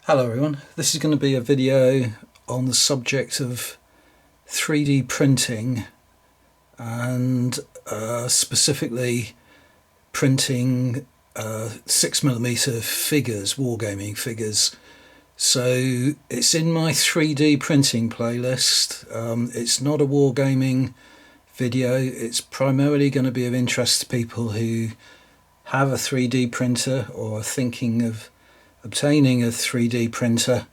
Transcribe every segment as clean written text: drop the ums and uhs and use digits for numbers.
Hello everyone, this is going to be a video on the subject of 3D printing and specifically printing 6mm figures, wargaming figures. So it's in my 3D printing playlist. It's not a wargaming video, it's primarily going to be of interest to people who have a 3D printer or are thinking of obtaining a 3D printer,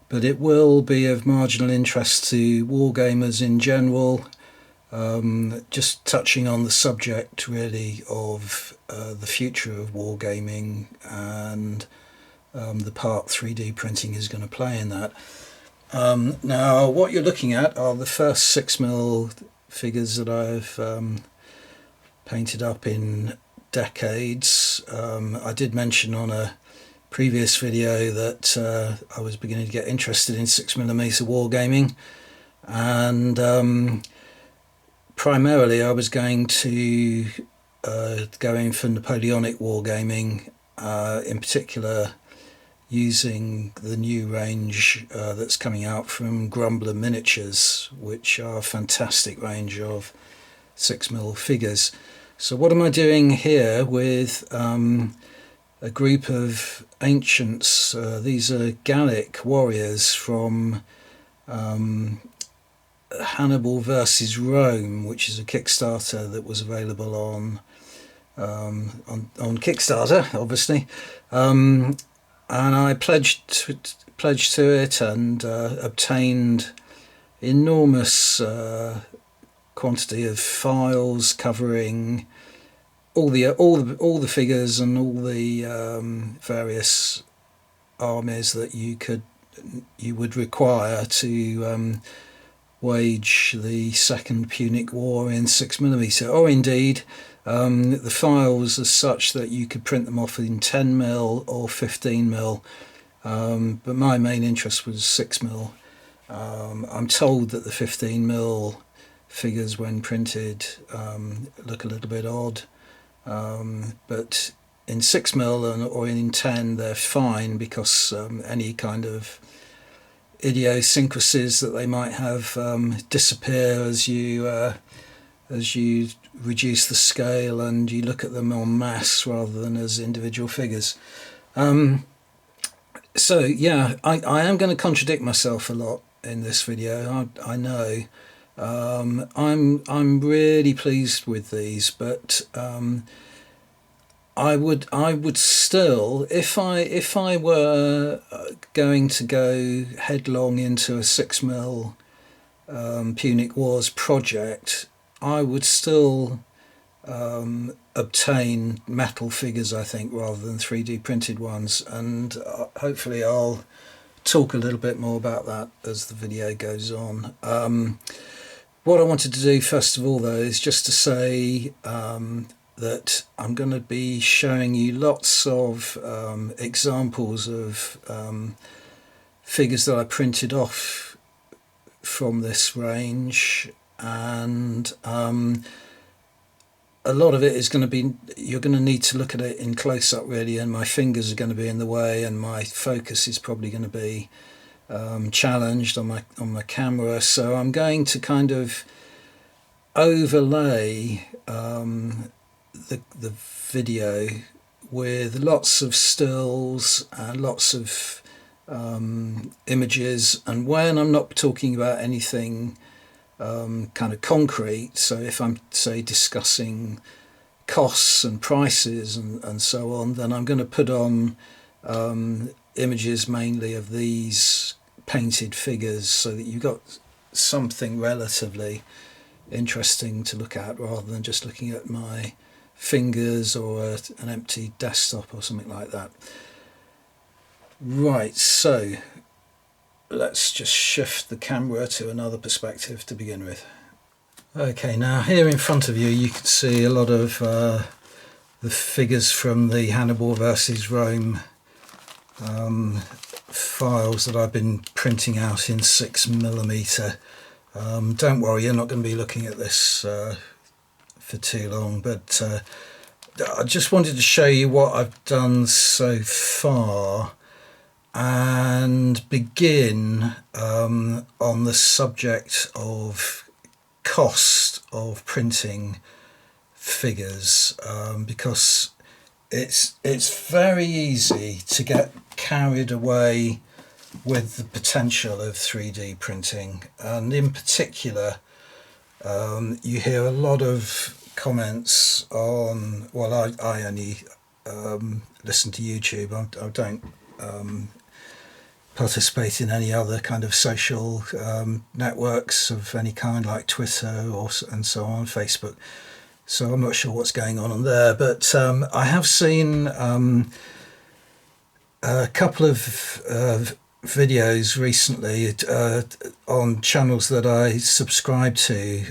but it will be of marginal interest to wargamers in general, just touching on the subject really of the future of wargaming and the part 3D printing is going to play in that. Now what you're looking at are the first 6mm figures that I've painted up in decades. I did mention on a previous video that I was beginning to get interested in 6mm wargaming, and primarily I was going to go in for Napoleonic wargaming, in particular using the new range that's coming out from Grumbler Miniatures, which are a fantastic range of 6mm figures. So what am I doing here with a group of ancients? These are Gallic warriors from Hannibal versus Rome, which is a Kickstarter that was available on Kickstarter, obviously, and I pledged to it and obtained enormous quantity of files covering all the figures and all the various armies that you would require to wage the Second Punic War in 6mm, or indeed the files are such that you could print them off in 10mm or 15mm, but my main interest was 6mm. I'm told that the 15mm figures when printed look a little bit odd. But in 6mm or in 10 they're fine, because any kind of idiosyncrasies that they might have disappear as you reduce the scale and you look at them en masse rather than as individual figures. So yeah, I am going to contradict myself a lot in this video, I know. I'm really pleased with these, but I would still, if I were going to go headlong into a 6mm Punic Wars project, I would still obtain metal figures, I think, rather than 3D printed ones, and hopefully I'll talk a little bit more about that as the video goes on. What I wanted to do first of all, though, is just to say that I'm going to be showing you lots of examples of figures that I printed off from this range, and a lot of it is going to be, you're going to need to look at it in close-up really, and my fingers are going to be in the way and my focus is probably going to be challenged on my camera, so I'm going to kind of overlay the video with lots of stills and lots of images, and when I'm not talking about anything kind of concrete, so if I'm, say, discussing costs and prices and so on, then I'm going to put on images mainly of these painted figures, so that you've got something relatively interesting to look at rather than just looking at my fingers or an empty desktop or something like that. Right, so let's just shift the camera to another perspective to begin with. Okay, now here in front of you, you can see a lot of the figures from the Hannibal versus Rome files that I've been printing out in 6mm. Don't worry, you're not going to be looking at this for too long, but I just wanted to show you what I've done so far and begin on the subject of cost of printing figures, because it's very easy to get carried away with the potential of 3D printing, and in particular you hear a lot of comments on, well, I only listen to YouTube. I don't participate in any other kind of social networks of any kind, like Twitter and so on, Facebook. So I'm not sure what's going on there, but I have seen a couple of videos recently on channels that I subscribe to,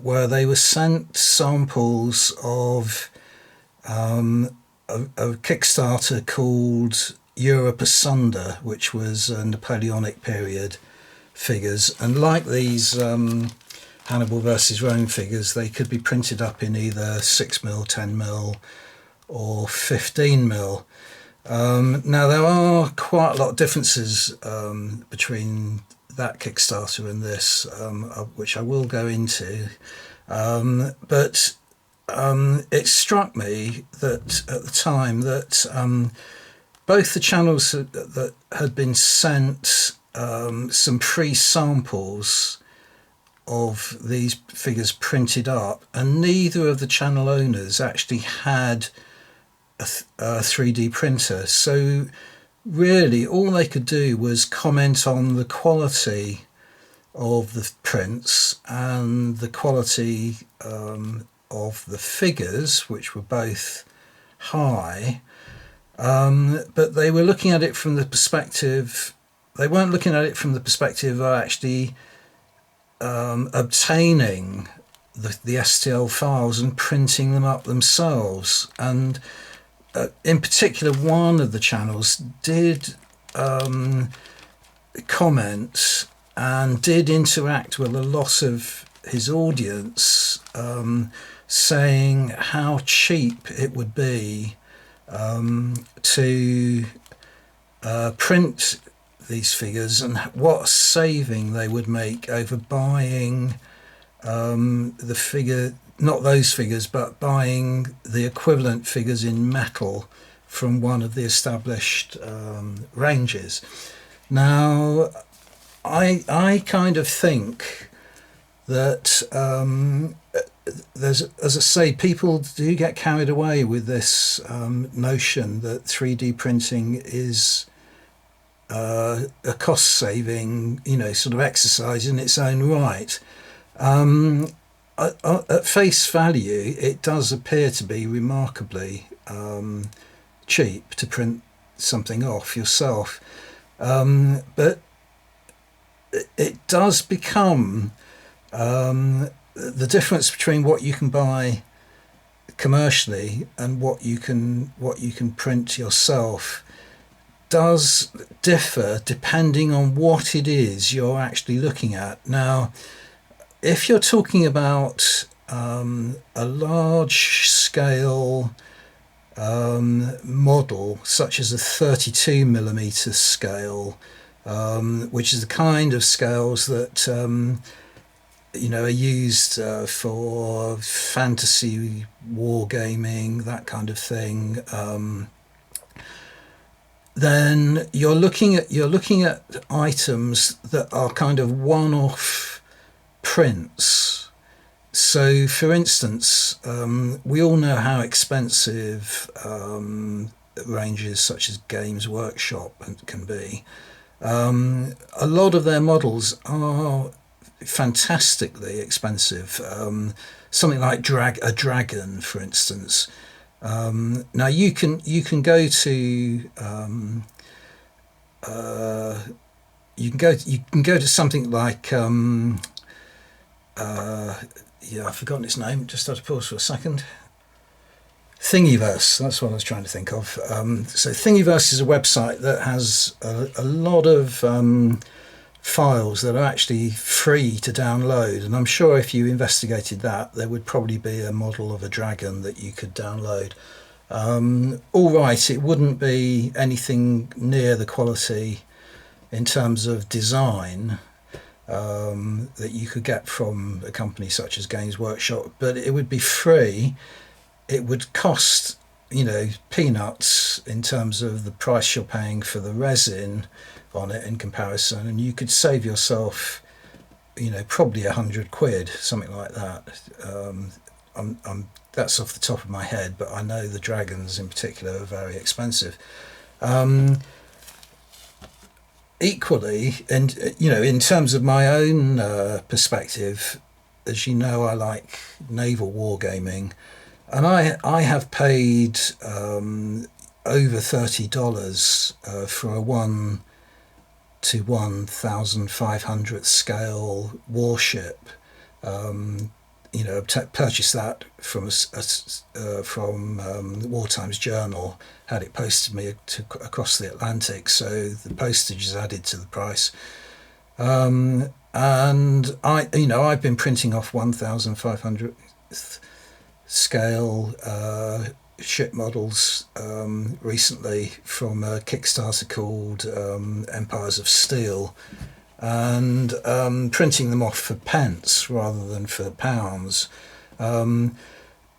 where they were sent samples of a Kickstarter called Europe Asunder, which was Napoleonic period figures, and like these Hannibal versus Rome figures, they could be printed up in either 6mm, 10mm or 15mm. Now there are quite a lot of differences between that Kickstarter and this, which I will go into, but it struck me that at the time that both the channels that had been sent some pre-samples of these figures printed up, and neither of the channel owners actually had a 3D printer. So really all they could do was comment on the quality of the prints and the quality of the figures, which were both high, but they were looking at it from the perspective, they weren't looking at it from the perspective of actually obtaining the STL files and printing them up themselves. And in particular, one of the channels did comment and did interact with a lot of his audience, saying how cheap it would be to print these figures, and what saving they would make over buying the figure, not those figures, but buying the equivalent figures in metal from one of the established ranges. Now, I kind of think that there's, as I say, people do get carried away with this notion that 3D printing is a cost-saving, sort of exercise in its own right. At face value, it does appear to be remarkably cheap to print something off yourself, but it does become the difference between what you can buy commercially and what you can print yourself does differ depending on what it is you're actually looking at. Now, if you're talking about a large scale model, such as a 32mm scale, which is the kind of scales that are used for fantasy wargaming, that kind of thing, then you're looking at items that are kind of one-off prints. So, for instance, we all know how expensive ranges such as Games Workshop can be. A lot of their models are fantastically expensive. Something like a dragon, for instance. Now you can go to you can go to something like I've forgotten its name. Just have to pause for a second. Thingiverse, that's what I was trying to think of. So Thingiverse is a website that has a lot of files that are actually free to download, and I'm sure if you investigated that, there would probably be a model of a dragon that you could download. All right, it wouldn't be anything near the quality in terms of design that you could get from a company such as Games Workshop, but it would be free. It would cost, peanuts in terms of the price you're paying for the resin on it in comparison, and you could save yourself, probably £100, something like that. That's off the top of my head, but I know the dragons in particular are very expensive. Equally, and in terms of my own perspective, as you know, I like naval wargaming, and I have paid over $30 for a 1 to 1,500 scale warship. Purchased that from War Times Journal, had it posted me across the Atlantic, so the postage is added to the price. And I've been printing off 1,500 scale ship models recently from a Kickstarter called Empires of Steel, and printing them off for pence rather than for pounds.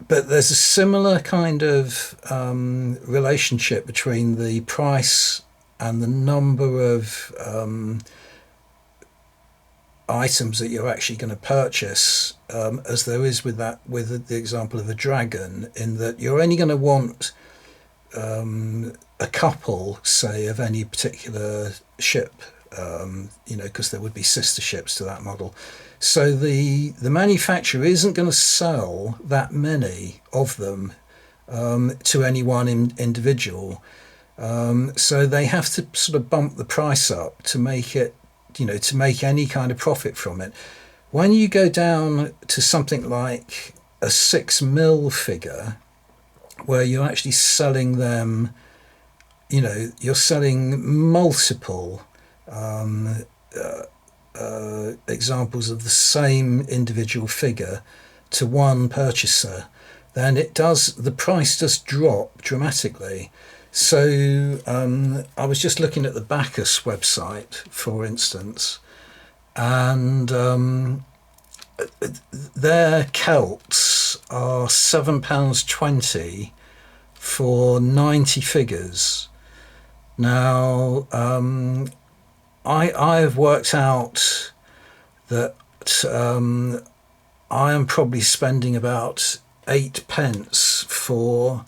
But there's a similar kind of relationship between the price and the number of items that you're actually going to purchase, as there is with the example of a dragon, in that you're only going to want a couple, say, of any particular ship, because there would be sister ships to that model. So the manufacturer isn't going to sell that many of them to any one individual. So they have to sort of bump the price up to make it, to make any kind of profit from it. When you go down to something like a 6mm figure, where you're actually selling them, you're selling multiple examples of the same individual figure to one purchaser, then the price does drop dramatically. So I was just looking at the Bacchus website, for instance, and their Celts are £7.20 for 90 figures. Now, I've worked out that I am probably spending about 8p for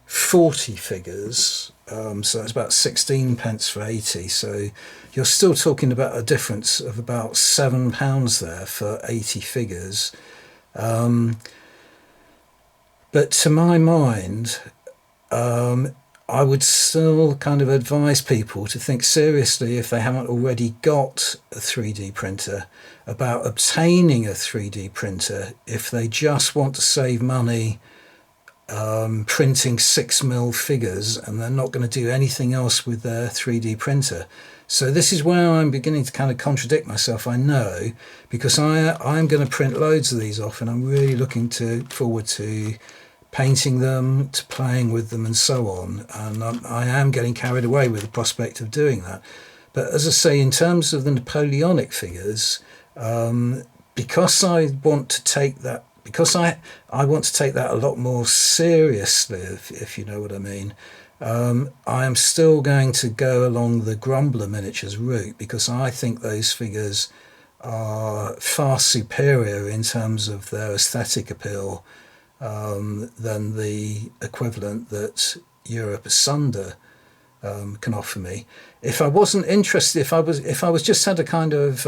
40 figures, so that's about 16p for 80. So you're still talking about a difference of about £7 there for 80 figures. But to my mind, I would still kind of advise people to think seriously, if they haven't already got a 3D printer, about obtaining a 3D printer if they just want to save money printing 6mm figures, and they're not going to do anything else with their 3D printer. So this is where I'm beginning to kind of contradict myself, I know, because I'm going to print loads of these off, and I'm really looking forward to painting them, to playing with them, and so on. And I am getting carried away with the prospect of doing that. But as I say, in terms of the Napoleonic figures, because I want to take that, I want to take that a lot more seriously, if you know what I mean. I am still going to go along the Grumbler Miniatures route, because I think those figures are far superior in terms of their aesthetic appeal than the equivalent that Europe Asunder can offer me. If I wasn't interested, if I was just had a kind of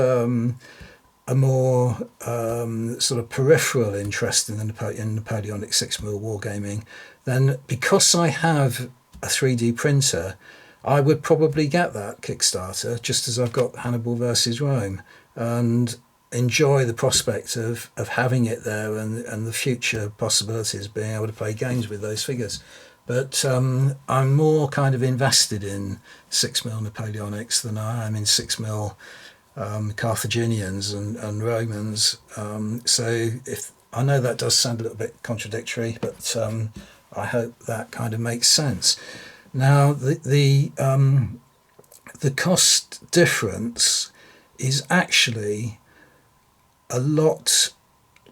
a more sort of peripheral interest in the Napoleonic 6mm wargaming, then because I have a 3D printer, I would probably get that Kickstarter, just as I've got Hannibal versus Rome, and enjoy the prospect of having it there, and the future possibilities of being able to play games with those figures. But I'm more kind of invested in 6mm Napoleonics than I am in 6mm Carthaginians and Romans. So if I know that does sound a little bit contradictory, but I hope that kind of makes sense. Now, the cost difference is actually a lot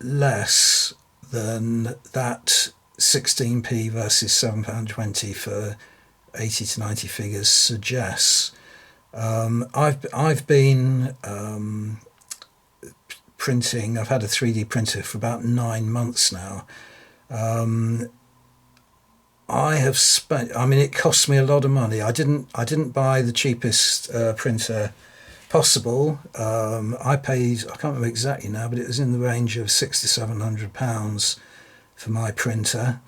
less than that 16p versus £7.20 for 80 to 90 figures suggests. I've been printing. I've had a 3D printer for about 9 months now. I have spent. I mean, it cost me a lot of money. I didn't buy the cheapest printer possible. I paid. I can't remember exactly now, but it was in the range of £600 to £700 for my printer.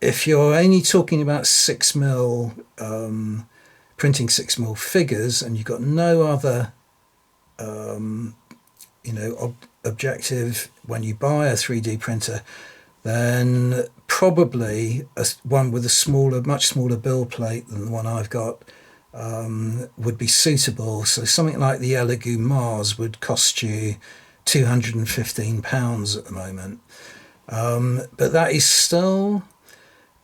If you're only talking about 6mm, printing 6mm figures, and you've got no other, objective when you buy a 3D printer, then probably one with a much smaller build plate than the one I've got would be suitable. So something like the Elegoo Mars would cost you £215 at the moment. But that is still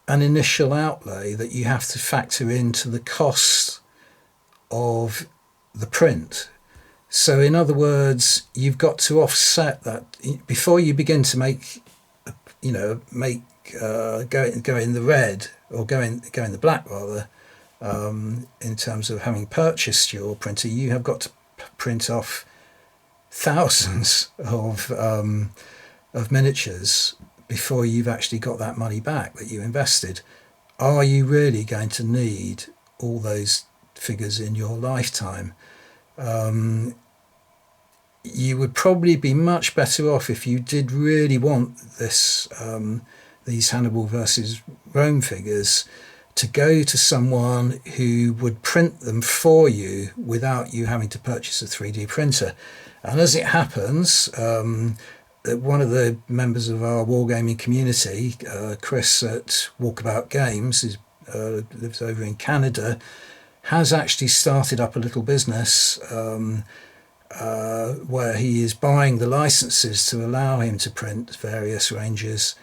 an initial outlay that you have to factor into the cost of the print. So in other words, you've got to offset that before you begin to make go in the red, or go in the black rather. In terms of having purchased your printer, you have got to print off thousands of miniatures before you've actually got that money back that you invested. Are you really going to need all those figures in your lifetime? You would probably be much better off if you did really want these Hannibal versus Rome figures, to go to someone who would print them for you without you having to purchase a 3D printer. And as it happens, one of the members of our wargaming community, Chris at Walkabout Games, who lives over in Canada, has actually started up a little business where he is buying the licenses to allow him to print various ranges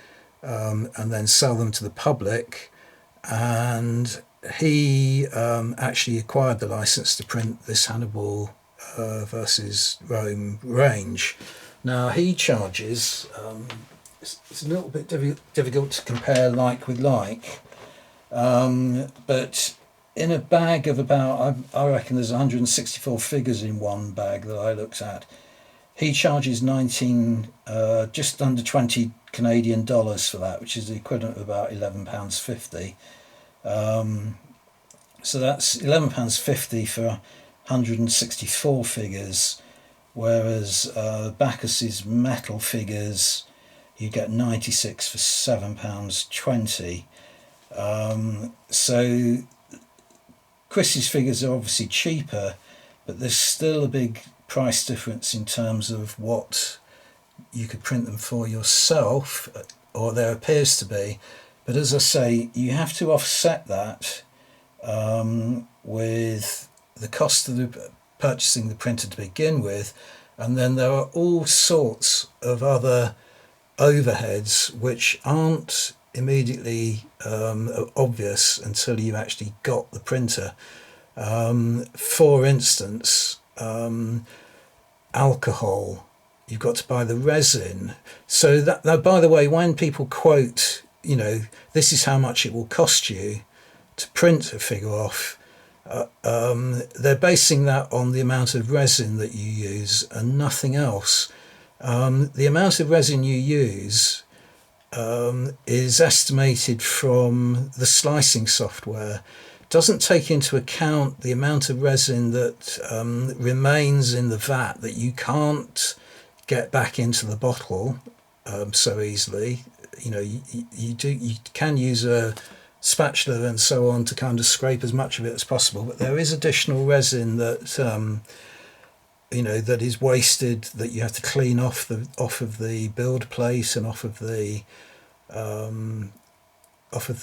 and then sell them to the public. And he actually acquired the license to print this Hannibal versus Rome range. Now he charges, it's a little bit difficult to compare like with like, but in a bag of about, I reckon there's 164 figures in one bag that I looked at, he charges just under 20 Canadian dollars for that, which is the equivalent of about £11.50. So that's £11.50 for 164 figures, whereas Bacchus's metal figures, you get 96 for £7.20. So Chris's figures are obviously cheaper, but there's still a big price difference in terms of what you could print them for yourself, or there appears to be. But as I say, you have to offset that with the cost of purchasing the printer to begin with, and then there are all sorts of other overheads which aren't immediately obvious until you've actually got the printer. For instance, alcohol, you've got to buy the resin. So that, by the way, when people quote, this is how much it will cost you to print a figure off, they're basing that on the amount of resin that you use and nothing else. The amount of resin you use is estimated from the slicing software. Doesn't take into account the amount of resin that remains in the vat that you can't get back into the bottle so easily. You can use a spatula and so on to kind of scrape as much of it as possible, but there is additional resin that that is wasted, that you have to clean off of the build plate and off of the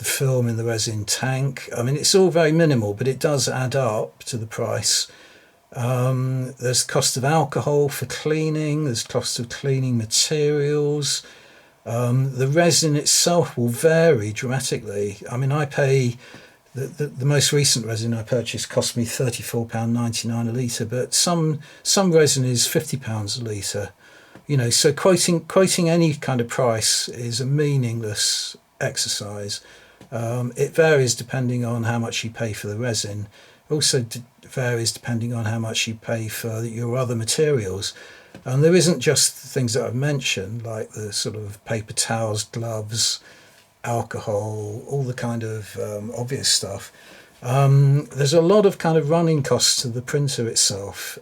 film in the resin tank. I mean, it's all very minimal, but it does add up to the price. There's cost of alcohol for cleaning, there's cost of cleaning materials, The resin itself will vary dramatically. I mean, I pay the most recent resin I purchased cost me £34.99 a litre, but some resin is £50 a litre. You know, so quoting any kind of price is a meaningless exercise. It varies depending on how much you pay for the resin. It also varies depending on how much you pay for your other materials. And there isn't just the things that I've mentioned, like the sort of paper towels, gloves, alcohol, all the kind of obvious stuff. There's a lot of kind of running costs to the printer itself.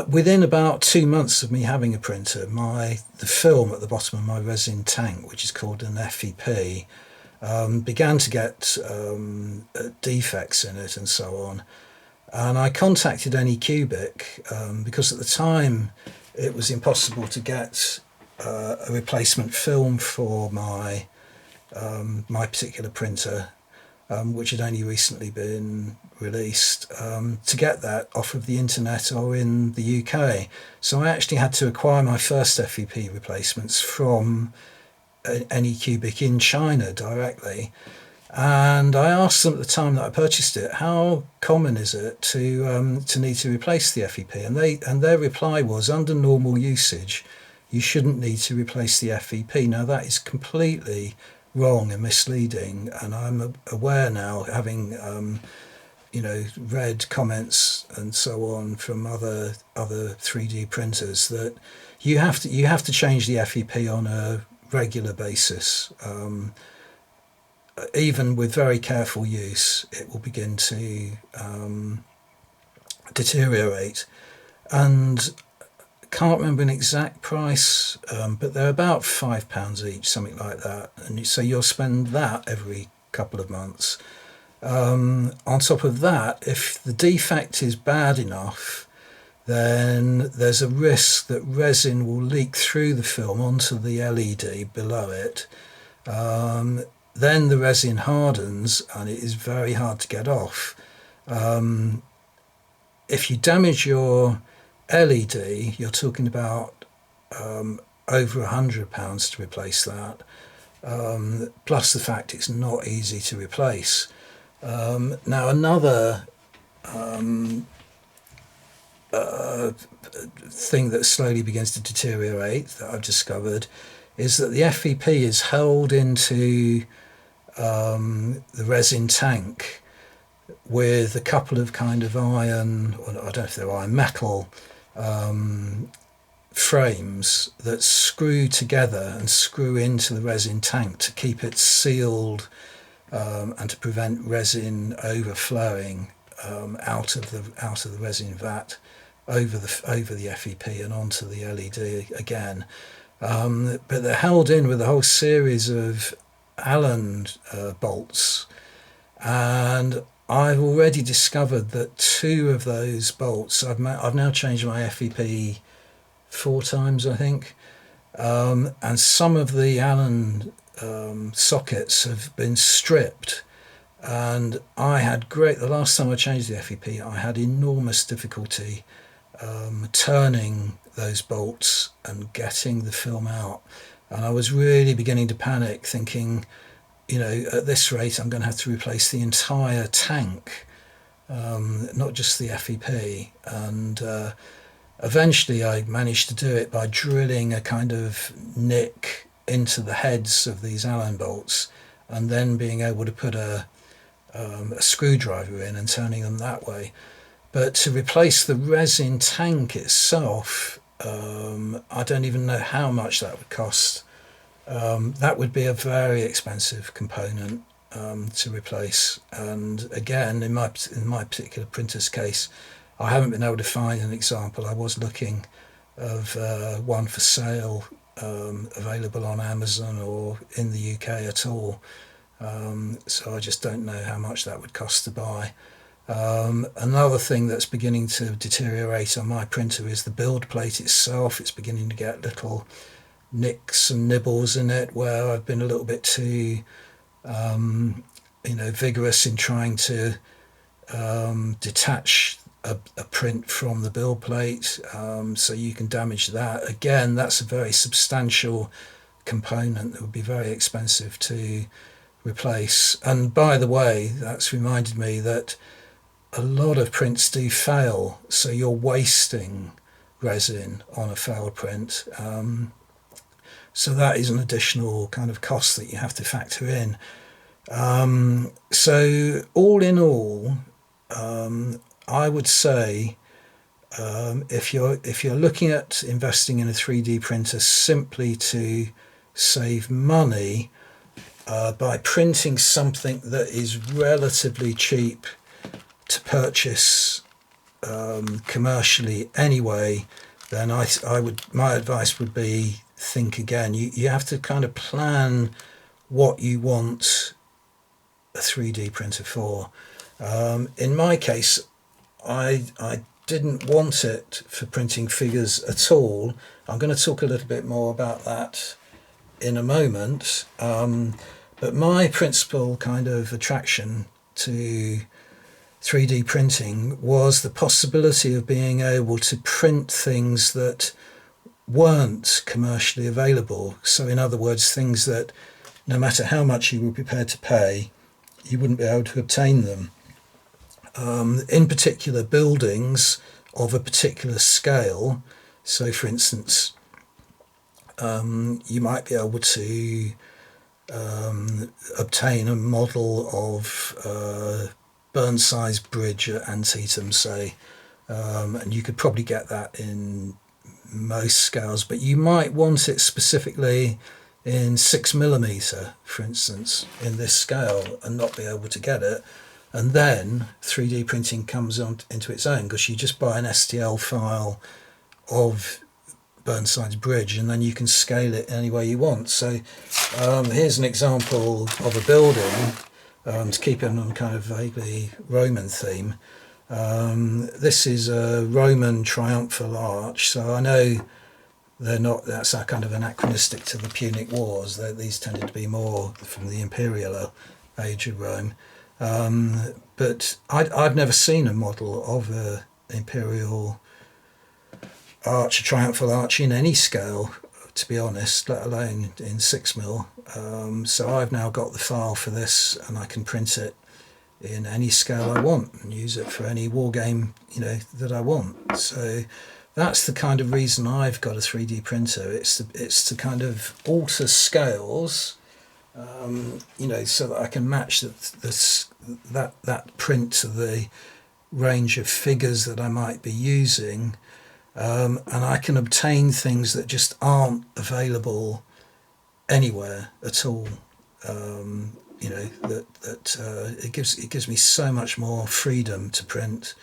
Within about 2 months of me having a printer, the film at the bottom of my resin tank, which is called an FEP, began to get defects in it and so on. And I contacted Anycubic because at the time it was impossible to get a replacement film for my particular printer, which had only recently been released, to get that off of the internet or in the UK. So I actually had to acquire my first FEP replacements from Anycubic in China directly. And I asked them at the time that I purchased it, how common is it to need to replace the FEP? And their reply was, under normal usage, you shouldn't need to replace the FEP. Now that is completely wrong and misleading, and I'm aware now, having read comments and so on from other 3D printers, that you have to change the FEP on a regular basis. Even with very careful use, it will begin to deteriorate. And can't remember an exact price, but they're about £5 each, something like that. And so you'll spend that every couple of months. On top of that, if the defect is bad enough, then there's a risk that resin will leak through the film onto the LED below it. Then the resin hardens and it is very hard to get off. If you damage your LED, you're talking about over £100 to replace that, plus the fact it's not easy to replace. Now another thing that slowly begins to deteriorate that I've discovered is that the FEP is held into the resin tank with a couple of kind of iron, or I don't know if they're iron, metal frames that screw together and screw into the resin tank to keep it sealed and to prevent resin overflowing out of the resin vat over the FEP and onto the LED again. But they're held in with a whole series of Allen bolts, and I've already discovered that 2 of those bolts, I've now changed my FEP 4 times, I think, and some of the Allen sockets have been stripped, and the last time I changed the FEP, I had enormous difficulty turning those bolts and getting the film out. And I was really beginning to panic, thinking, at this rate I'm going to have to replace the entire tank, not just the FEP. And eventually I managed to do it by drilling a kind of nick into the heads of these Allen bolts, and then being able to put a screwdriver in and turning them that way. But to replace the resin tank itself, I don't even know how much that would cost. That would be a very expensive component to replace. And again, in my particular printer's case, I haven't been able to find an example. I was looking of one for sale available on Amazon or in the UK at all. So I just don't know how much that would cost to buy. Another thing that's beginning to deteriorate on my printer is the build plate itself. It's beginning to get little nicks and nibbles in it where I've been a little bit too vigorous in trying to detach a print from the build plate, so you can damage that. Again, that's a very substantial component that would be very expensive to replace. And by the way, that's reminded me that a lot of prints do fail, so you're wasting resin on a failed print. So that is an additional kind of cost that you have to factor in. So all in all, I would say if you're looking at investing in a 3D printer simply to save money by printing something that is relatively cheap to purchase commercially anyway, then my advice would be think again. You have to kind of plan what you want a 3D printer for. In my case, I didn't want it for printing figures at all. I'm going to talk a little bit more about that in a moment. But my principal kind of attraction to 3D printing was the possibility of being able to print things that weren't commercially available. So in other words, things that no matter how much you were prepared to pay, you wouldn't be able to obtain them. In particular, buildings of a particular scale. So for instance, you might be able to obtain a model of Burnside's bridge at Antietam, say, and you could probably get that in most scales, but you might want it specifically in 6mm, for instance, in this scale, and not be able to get it. And then 3D printing comes on into its own, because you just buy an STL file of Burnside's bridge, and then you can scale it any way you want. So here's an example of a building, to keep it on kind of vaguely Roman theme. This is a Roman triumphal arch, so I know that's kind of anachronistic to the Punic Wars. These tended to be more from the imperial age of Rome. But I've never seen a model of an imperial arch, a triumphal arch in any scale, to be honest, let alone in 6mm. So I've now got the file for this, and I can print it in any scale I want and use it for any war game, that I want. So that's the kind of reason I've got a 3D printer. It's to kind of alter scales, so that I can match that print to the range of figures that I might be using, and I can obtain things that just aren't available anywhere at all. It gives me so much more freedom to print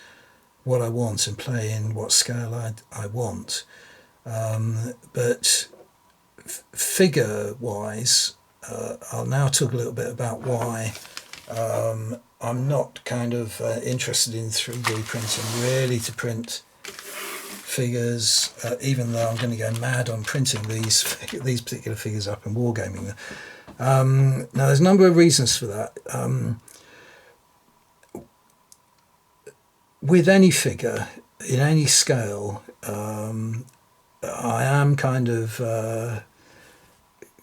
what I want and play in what scale I want. But figure-wise, I'll now talk a little bit about why I'm not kind of interested in 3D printing really to print figures, even though I'm going to go mad on printing these particular figures up and wargaming them. Now there's a number of reasons for that. With any figure, in any scale, I am kind of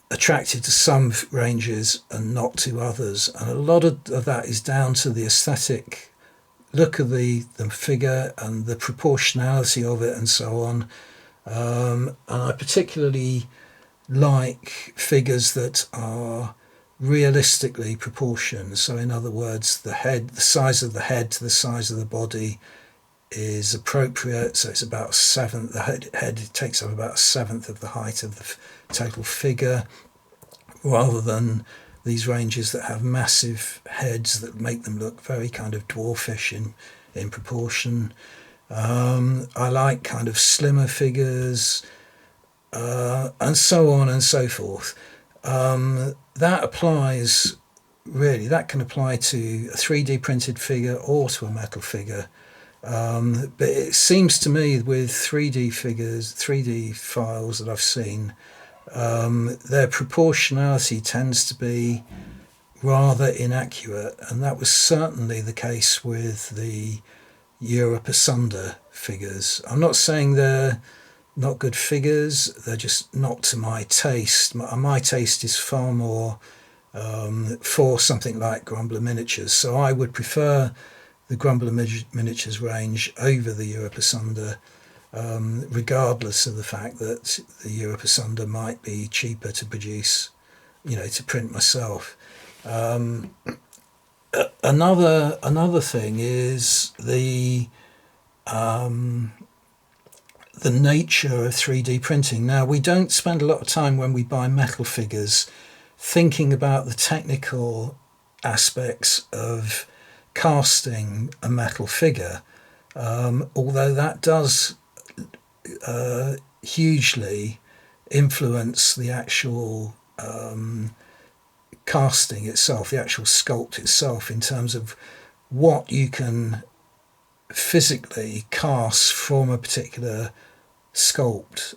attracted to some ranges and not to others, and a lot of that is down to the aesthetic look of the figure and the proportionality of it and so on. And I particularly like figures that are realistically proportioned. So in other words, the size of the head to the size of the body is appropriate. So it's about a seventh. The head takes up about a seventh of the height of the total figure, rather than these ranges that have massive heads that make them look very kind of dwarfish in proportion. I like kind of slimmer figures, and so on and so forth. That can apply to a 3D printed figure or to a metal figure. But it seems to me with 3D figures, 3D files that I've seen, their proportionality tends to be rather inaccurate, and that was certainly the case with the Europe Asunder figures. I'm not saying they're not good figures, they're just not to my taste. My taste is far more for something like Grumbler Miniatures, so I would prefer the Grumbler Miniatures range over the Europe Asunder, regardless of the fact that the Europe Asunder might be cheaper to produce, to print myself. Another thing is the nature of 3D printing. Now, we don't spend a lot of time when we buy metal figures thinking about the technical aspects of casting a metal figure, although that does hugely influence the actual casting itself, the actual sculpt itself, in terms of what you can physically cast from a particular sculpt.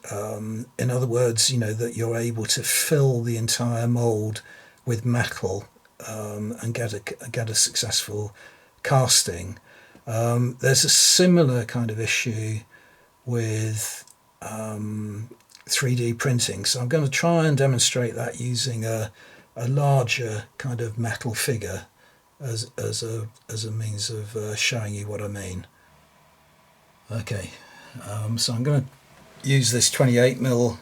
In other words, that you're able to fill the entire mold with metal and get a successful casting. There's a similar kind of issue with 3D printing, so I'm going to try and demonstrate that using a larger kind of metal figure as a means of showing you what I mean. Okay, so I'm going to use this 28mm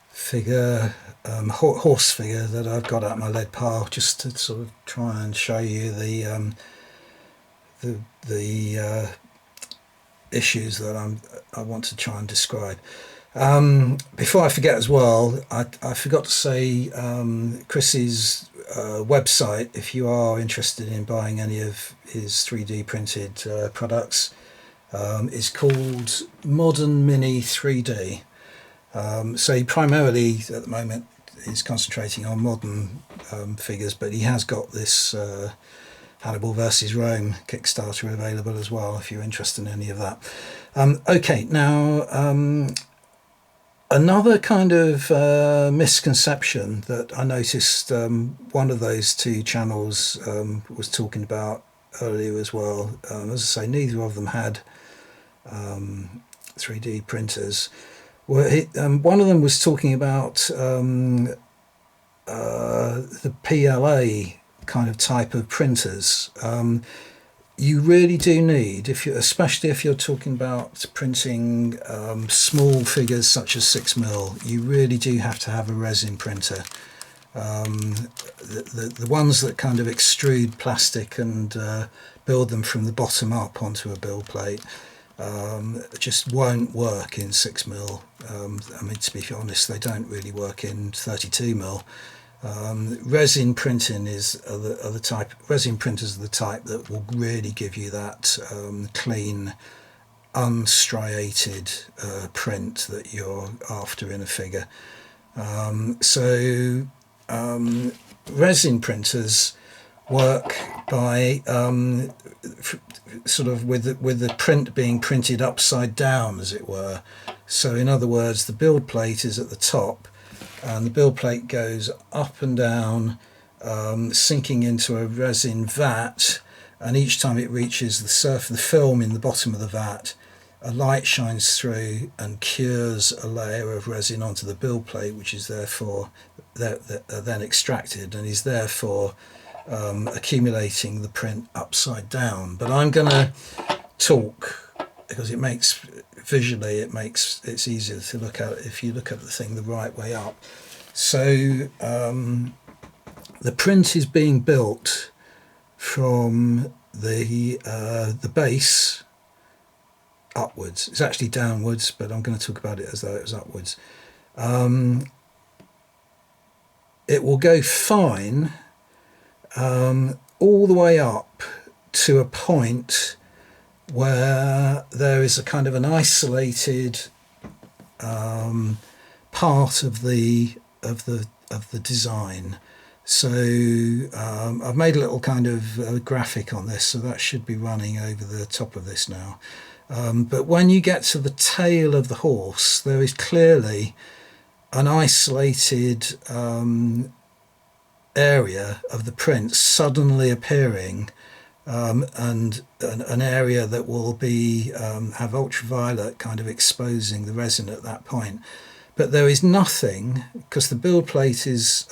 figure, horse figure that I've got out my lead pile, just to sort of try and show you the issues that I want to try and describe. Before I forget as well, I forgot to say Chris's website, if you are interested in buying any of his 3D printed products, is called Modern Mini 3D. So he primarily at the moment is concentrating on modern figures, but he has got this Hannibal versus Rome Kickstarter available as well, if you're interested in any of that. Okay, now another kind of misconception that I noticed one of those two channels was talking about earlier as well. As I say, neither of them had 3D printers. One of them was talking about the PLA kind of type of printers. You really do need, especially if you're talking about printing small figures such as 6mm, you really do have to have a resin printer. The ones that kind of extrude plastic and build them from the bottom up onto a build plate just won't work in 6mm. I mean, to be honest, they don't really work in 32mm. Resin printing resin printers are the type that will really give you that clean, unstriated print that you're after in a figure. So resin printers work by sort of with the print being printed upside down, as it were. So in other words, the build plate is at the top, and the build plate goes up and down, sinking into a resin vat, and each time it reaches the film in the bottom of the vat, a light shines through and cures a layer of resin onto the build plate, which is therefore then extracted and is therefore accumulating the print upside down. But I'm going to talk because it's easier to look at if you look at the thing the right way up. So the print is being built from the base upwards. It's actually downwards, but I'm going to talk about it as though it was upwards. It will go fine all the way up to a point where there is a kind of an isolated part of the design. So I've made a little kind of graphic on this, so that should be running over the top of this now. But when you get to the tail of the horse, there is clearly an isolated area of the print suddenly appearing and an area that will be have ultraviolet kind of exposing the resin at that point. But there is nothing, because the build plate is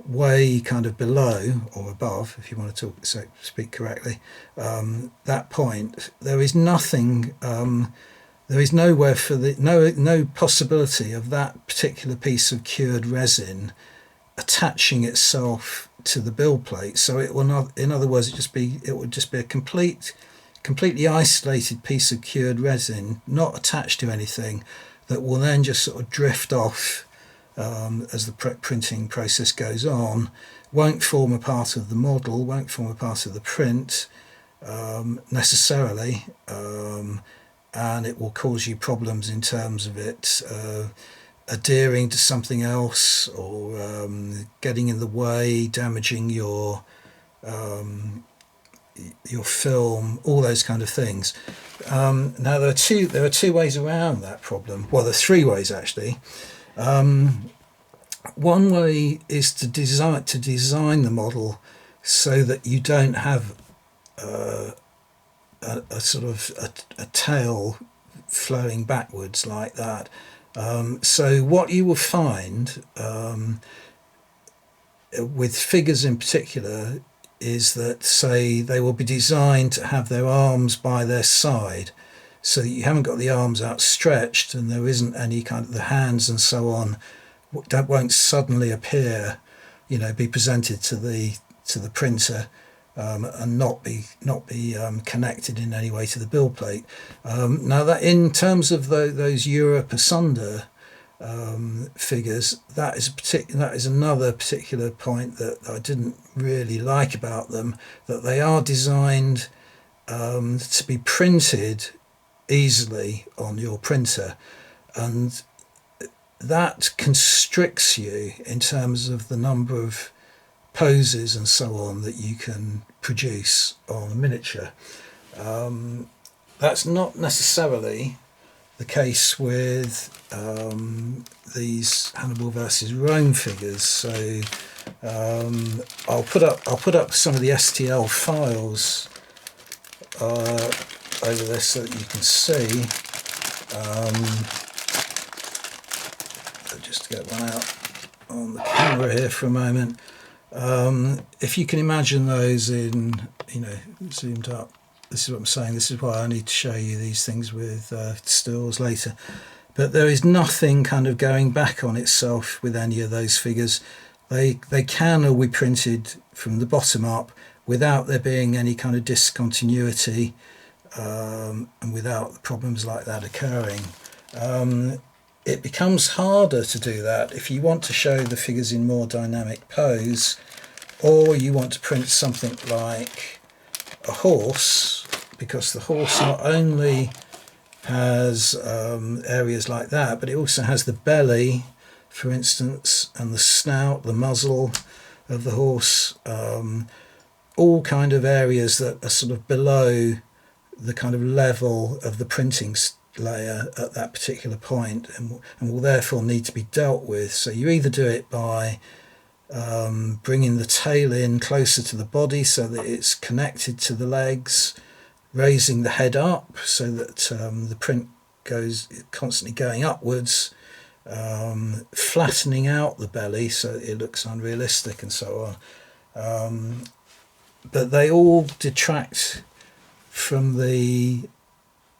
way kind of below or above, if you want to speak correctly, that point. There is nothing. There is nowhere for no possibility of that particular piece of cured resin attaching itself to the build plate. So it will not. In other words, it would just be a completely isolated piece of cured resin, not attached to anything, that will then just sort of drift off as the printing process goes on. Won't form a part of the model, won't form a part of the print necessarily, and it will cause you problems in terms of it adhering to something else, or getting in the way, damaging your film, all those kind of things. Now there are two ways around that problem. Well, there's three ways actually. One way is to design the model so that you don't have a sort of a tail flowing backwards like that. So what you will find with figures in particular is that, say, they will be designed to have their arms by their side, so that you haven't got the arms outstretched and there isn't any kind of the hands and so on that won't suddenly appear, be presented to the printer and not be connected in any way to the build plate. Now that in terms of those Europe asunder figures, that is another particular point that I didn't really like about them, that they are designed to be printed easily on your printer, and that constricts you in terms of the number of poses and so on that you can produce on a miniature. That's not necessarily the case with these Hannibal versus Rome figures. So I'll put up some of the STL files over this so that you can see. Just to get one out on the camera here for a moment. If you can imagine those in, zoomed up, this is what I'm saying. This is why I need to show you these things with stills later. But there is nothing kind of going back on itself with any of those figures. They can all be printed from the bottom up without there being any kind of discontinuity, and without problems like that occurring. It becomes harder to do that if you want to show the figures in more dynamic pose, or you want to print something like a horse, because the horse not only has areas like that, but it also has the belly, for instance, and the snout, the muzzle of the horse, all kind of areas that are sort of below the kind of level of the printing layer at that particular point, and will therefore need to be dealt with. So you either do it by bringing the tail in closer to the body so that it's connected to the legs, raising the head up so that the print goes constantly going upwards, flattening out the belly so it looks unrealistic and so on. But they all detract from the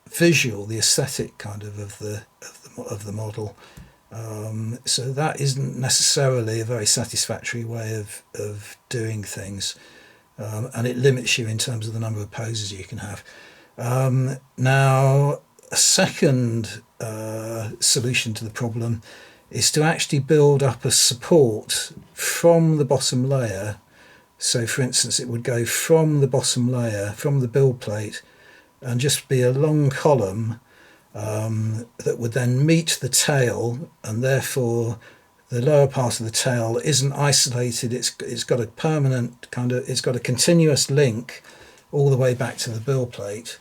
visual, the aesthetic kind of the model. So that isn't necessarily a very satisfactory way of doing things, and it limits you in terms of the number of poses you can have. Now, a second solution to the problem is to actually build up a support from the bottom layer. So for instance, it would go from the bottom layer, from the build plate, and just be a long column that would then meet the tail, and therefore the lower part of the tail isn't isolated. It's got a permanent it's got a continuous link all the way back to the build plate,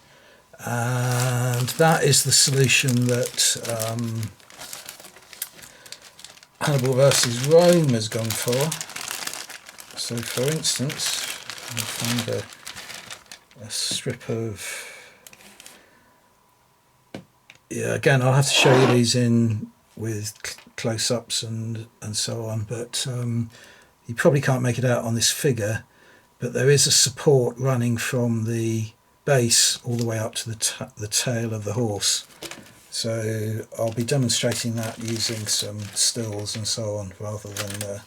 and that is the solution that Hannibal versus Rome has gone for. So for instance, I'll find a strip of, yeah, again I'll have to show you these in with close-ups and so on, but you probably can't make it out on this figure, but there is a support running from the base all the way up to the tail of the horse. So I'll be demonstrating that using some stills and so on, rather than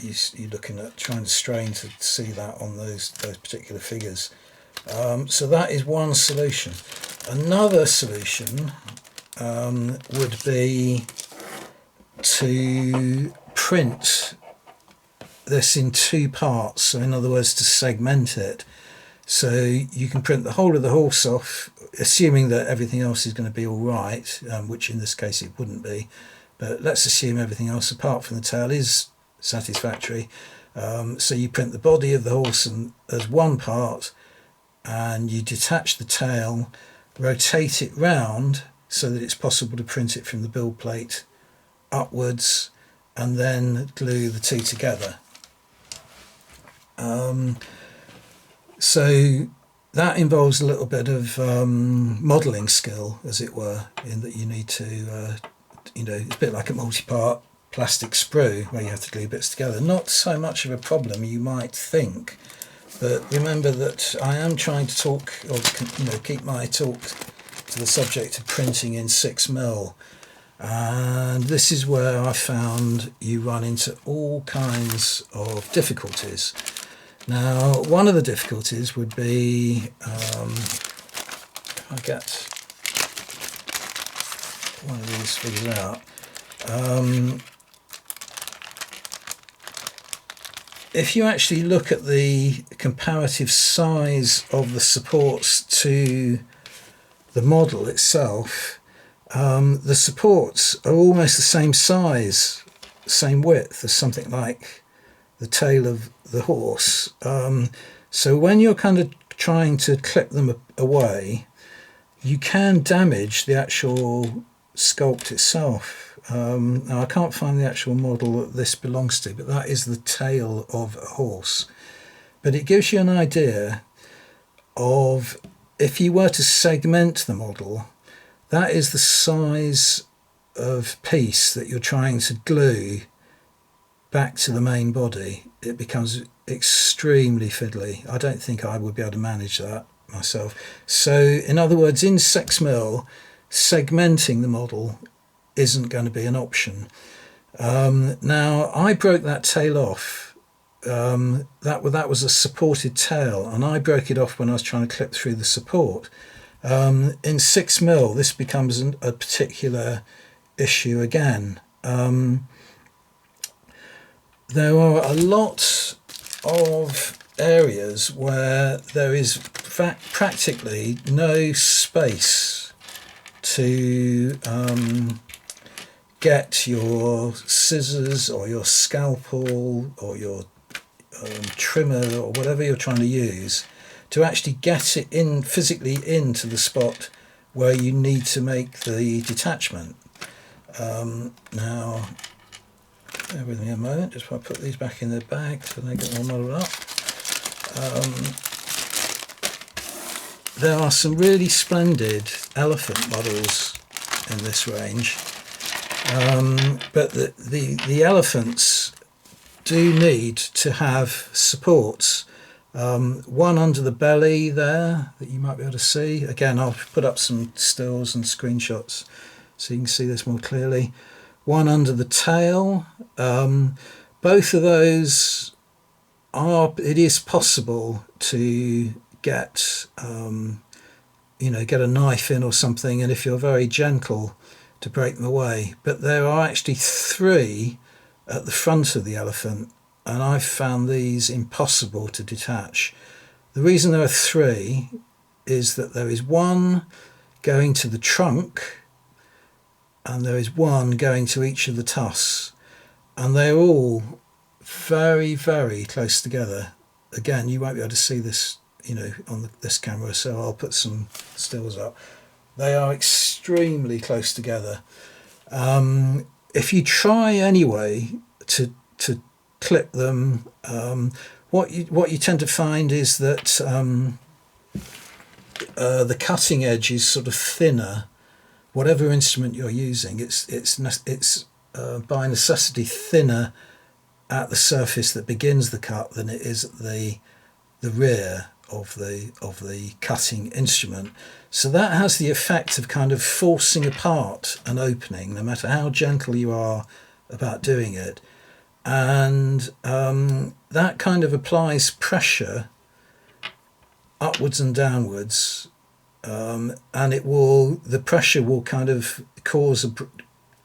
you looking at trying to strain to see that on those particular figures. So that is one solution. Another solution would be to print this in two parts, so in other words to segment it, so you can print the whole of the horse off, assuming that everything else is going to be all right, which in this case it wouldn't be, but let's assume everything else apart from the tail is satisfactory. So you print the body of the horse as one part, and you detach the tail, rotate it round so that it's possible to print it from the build plate upwards, and then glue the two together. So that involves a little bit of modelling skill, as it were, in that you need to, it's a bit like a multi-part plastic sprue where you have to glue bits together. Not so much of a problem you might think, but remember that I am trying to talk, or keep my talk to the subject of printing in 6mm, and this is where I found you run into all kinds of difficulties. Now, one of the difficulties would be, if I get one of these figured out, if you actually look at the comparative size of the supports to the model itself, the supports are almost the same size, same width as something like the tail of the horse. So when you're kind of trying to clip them away, you can damage the actual sculpt itself. Now I can't find the actual model that this belongs to, but that is the tail of a horse. But it gives you an idea of, if you were to segment the model, that is the size of piece that you're trying to glue back to the main body. It becomes extremely fiddly. I don't think I would be able to manage that myself. So in other words, in 6mm, segmenting the model isn't going to be an option. Now I broke that tail off. That was a supported tail, and I broke it off when I was trying to clip through the support. In 6mm this becomes a particular issue again. There are a lot of areas where there is practically no space to get your scissors or your scalpel or your trimmer or whatever you're trying to use to actually get it in physically into the spot where you need to make the detachment. Now, bear with me a moment, just while I put these back in the bag so they get all muddled up. There are some really splendid elephant models in this range, but the elephants do need to have supports. One under the belly there that you might be able to see. Again, I'll put up some stills and screenshots so you can see this more clearly. One under the tail. Both of those it is possible to get get a knife in or something, and if you're very gentle, to break them away. But there are actually 3 at the front of the elephant, and I've found these impossible to detach. The reason there are 3 is that there is one going to the trunk, and there is one going to each of the tusks, and they're all very, very close together. Again, you won't be able to see this, on this camera, so I'll put some stills up. They are extremely close together. If you try anyway to clip them, what you tend to find is that the cutting edge is sort of thinner. Whatever instrument you're using, it's by necessity thinner at the surface that begins the cut than it is at the rear of the cutting instrument. So that has the effect of kind of forcing apart an opening, no matter how gentle you are about doing it. And that kind of applies pressure upwards and downwards, and the pressure will kind of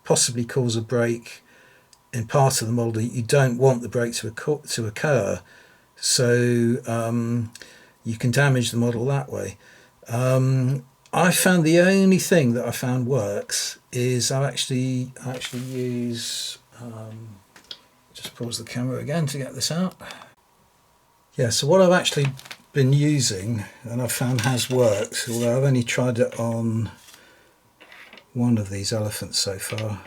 possibly cause a break in part of the model that you don't want the break to occur. So you can damage the model that way. I found the only thing that I found works is I actually use. Just pause the camera again to get this out. Yeah, so what I've actually been using and I've found has worked, although I've only tried it on one of these elephants so far.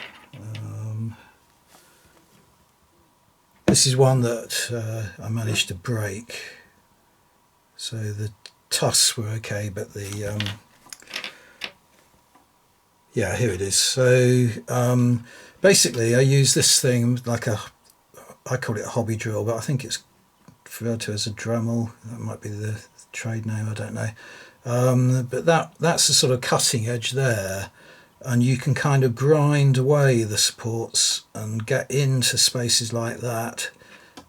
This is one that I managed to break, so the tusks were okay, but the yeah, here it is. So basically I use this thing like I call it a hobby drill, but I think it's referred to as a Dremel. That might be the trade name, I don't know. But that's the sort of cutting edge there, and you can kind of grind away the supports and get into spaces like that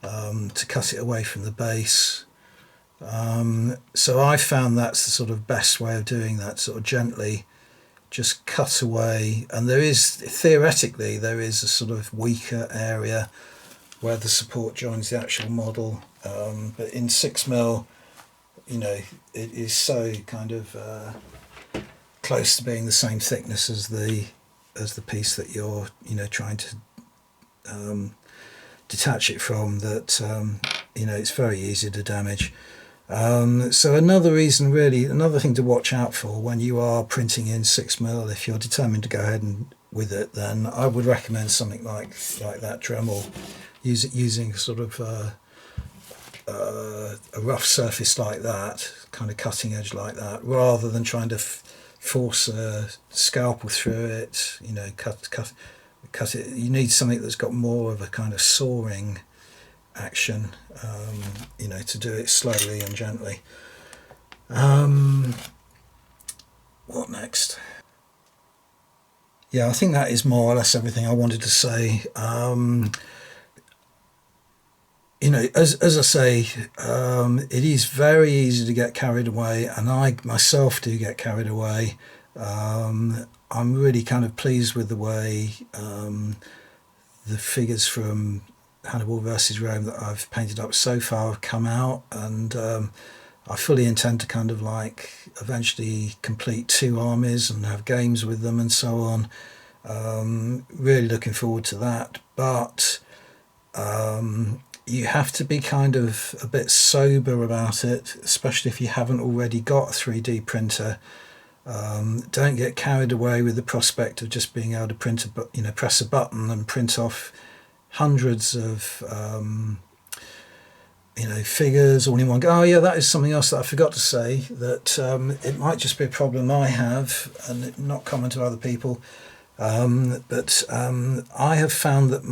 to cut it away from the base. So I found that's the sort of best way of doing that, sort of gently just cut away. And theoretically there is a sort of weaker area where the support joins the actual model, but in 6mm, you know, it is so kind of close to being the same thickness as the piece that you're, you know, trying to detach it from, that you know, it's very easy to damage. So another thing to watch out for when you are printing in 6mm, if you're determined to go ahead and with it, then I would recommend something like that Dremel, using sort of a rough surface like that, kind of cutting edge like that, rather than trying to force a scalpel through it. You know, cut it. You need something that's got more of a kind of sawing action, you know, to do it slowly and gently. What next? Yeah, I think that is more or less everything I wanted to say. You know, as I say, it is very easy to get carried away, and I myself do get carried away. I'm really kind of pleased with the way the figures from Hannibal versus Rome that I've painted up so far have come out, and I fully intend to kind of like eventually complete 2 armies and have games with them and so on. Really looking forward to that, but you have to be kind of a bit sober about it, especially if you haven't already got a 3D printer. Don't get carried away with the prospect of just being able to press a button and print off hundreds of figures all in one go. Oh yeah, that is something else that I forgot to say, that it might just be a problem I have and not common to other people. But I have found that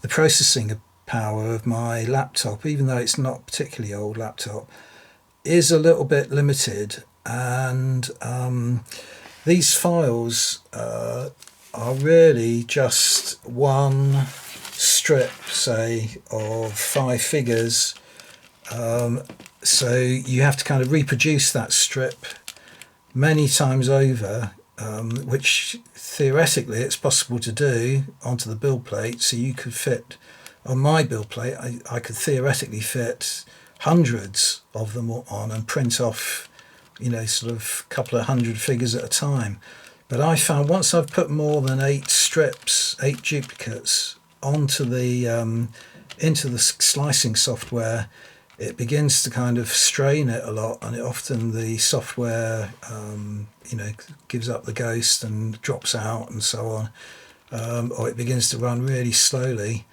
the processing power of my laptop, even though it's not a particularly old laptop, is a little bit limited, and these files are really just one strip, say, of 5 figures. So you have to kind of reproduce that strip many times over, which theoretically it's possible to do onto the build plate. So you could fit, on my build plate, I could theoretically fit hundreds of them on and print off, you know, sort of a couple of hundred figures at a time. But I found once I've put more than 8 duplicates onto into the slicing software, it begins to kind of strain it a lot, and the software gives up the ghost and drops out and so on, or it begins to run really slowly.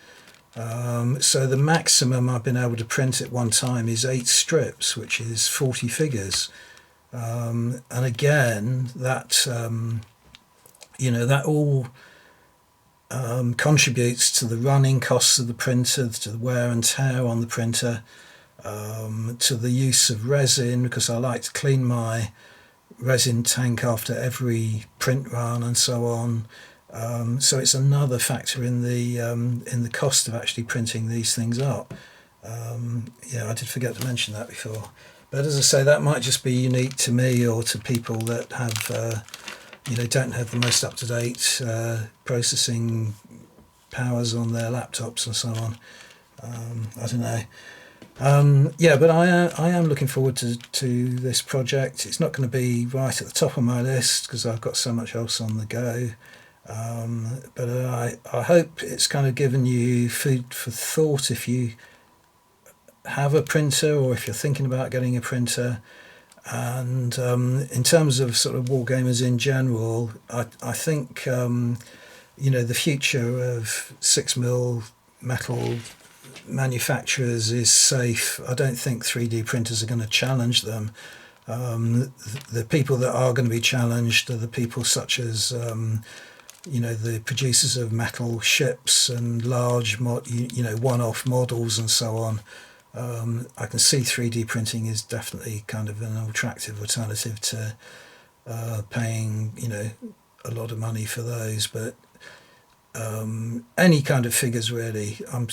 So the maximum I've been able to print at one time is 8 strips, which is 40 figures. And again, that that all contributes to the running costs of the printer, to the wear and tear on the printer, to the use of resin, because I like to clean my resin tank after every print run and so on. So it's another factor in the cost of actually printing these things up. I did forget to mention that before. But as I say, that might just be unique to me or to people that have, don't have the most up-to-date processing powers on their laptops and so on. I don't know. But I am looking forward to this project. It's not going to be right at the top of my list because I've got so much else on the go. But I hope it's kind of given you food for thought if you have a printer or if you're thinking about getting a printer. And in terms of sort of wargamers in general, I think the future of 6mm metal manufacturers is safe. I don't think 3D printers are going to challenge them. The people that are going to be challenged are the people such as the producers of metal ships and large one-off models and so on. I can see 3D printing is definitely kind of an attractive alternative to paying a lot of money for those, but any kind of figures really. I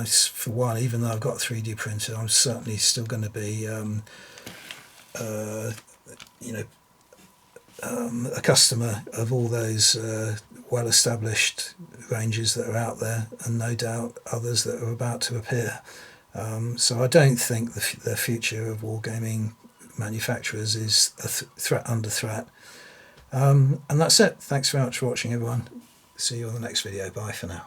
for one, even though I've got a 3D printer, I'm certainly still going to be a customer of all those well-established ranges that are out there, and no doubt others that are about to appear. So I don't think the future of wargaming manufacturers is under threat. And that's it. Thanks very much for watching, everyone. See you on the next video. Bye for now.